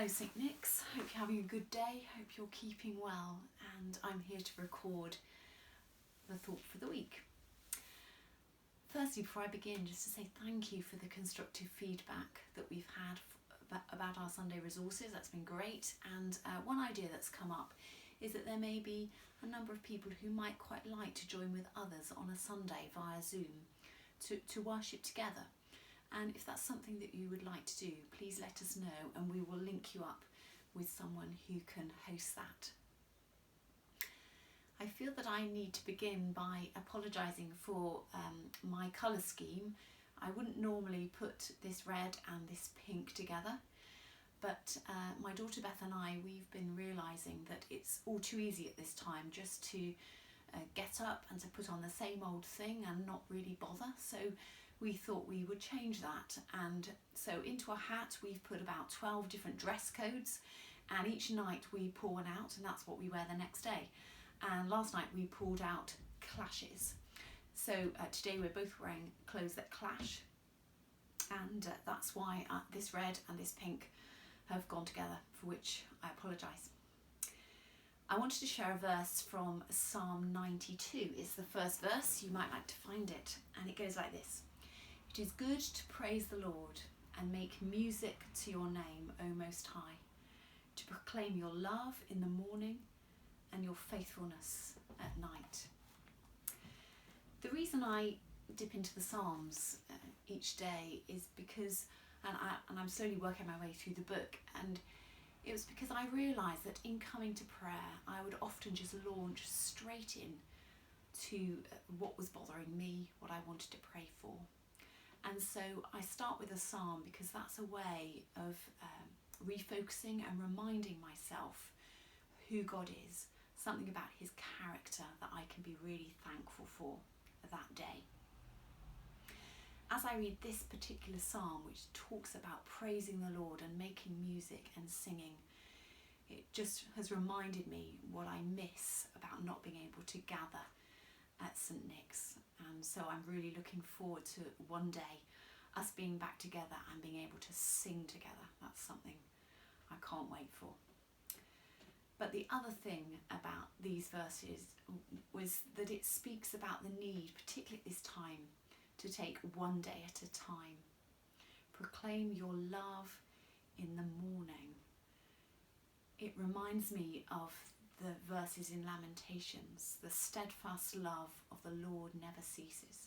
Hello St Nick's, hope you're having a good day, hope you're keeping well, and I'm here to record the thought for the week. Firstly, before I begin, just to say thank you for the constructive feedback that we've had about our Sunday resources. That's been great, and one idea that's come up is that there may be a number of people who might quite like to join with others on a Sunday via Zoom to worship together. And if that's something that you would like to do, please let us know and we will link you up with someone who can host that. I feel that I need to begin by apologising for my colour scheme. I wouldn't normally put this red and this pink together, but my daughter Beth and I, we've been realising that it's all too easy at this time just to get up and to put on the same old thing and not really bother. So we thought we would change that, and so into a hat we've put about 12 different dress codes, and each night we pull one out and that's what we wear the next day. And last night we pulled out clashes. So today we're both wearing clothes that clash, and that's why this red and this pink have gone together, for which I apologise. I wanted to share a verse from Psalm 92. It's the first verse, you might like to find it, and it goes like this. It is good to praise the Lord and make music to your name, O Most High, to proclaim your love in the morning and your faithfulness at night. The reason I dip into the Psalms each day is because, and I'm slowly working my way through the book, and it was because I realised that in coming to prayer, I would often just launch straight in to what was bothering me, what I wanted to pray for. And so I start with a psalm because that's a way of refocusing and reminding myself who God is, something about his character that I can be really thankful for that day. As I read this particular psalm, which talks about praising the Lord and making music and singing, it just has reminded me what I miss about not being able to gather at St Nick's. And so I'm really looking forward to one day us being back together and being able to sing together. That's something I can't wait for. But the other thing about these verses was that it speaks about the need, particularly at this time, to take one day at a time. Proclaim your love in the morning. It reminds me of the verses in Lamentations. The steadfast love of the Lord never ceases.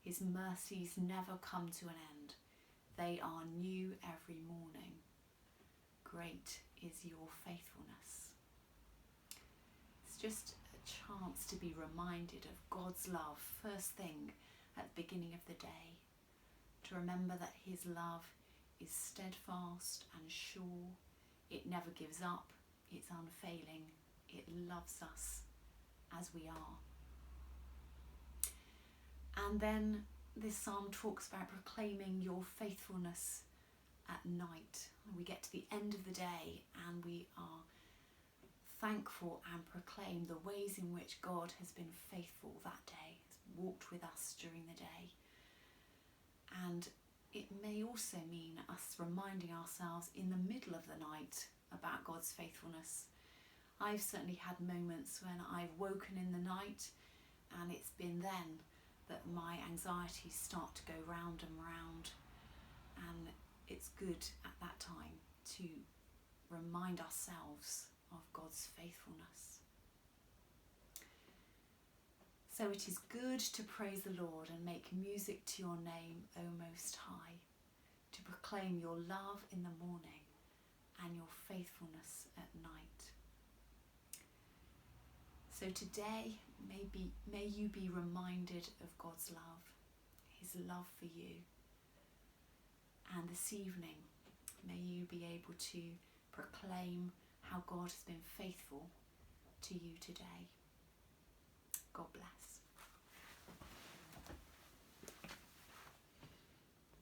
His mercies never come to an end. They are new every morning. Great is your faithfulness. It's just a chance to be reminded of God's love first thing at the beginning of the day. To remember that his love is steadfast and sure. It never gives up. It's unfailing. It loves us as we are. And then this psalm talks about proclaiming your faithfulness at night. We get to the end of the day and we are thankful and proclaim the ways in which God has been faithful that day, has walked with us during the day. And it may also mean us reminding ourselves in the middle of the night about God's faithfulness. I've certainly had moments when I've woken in the night and it's been then that my anxieties start to go round and round, and it's good at that time to remind ourselves of God's faithfulness. So it is good to praise the Lord and make music to your name, O Most High, to proclaim your love in the morning and your faithfulness at night. So today, may you be reminded of God's love, his love for you. And this evening, may you be able to proclaim how God has been faithful to you today. God bless.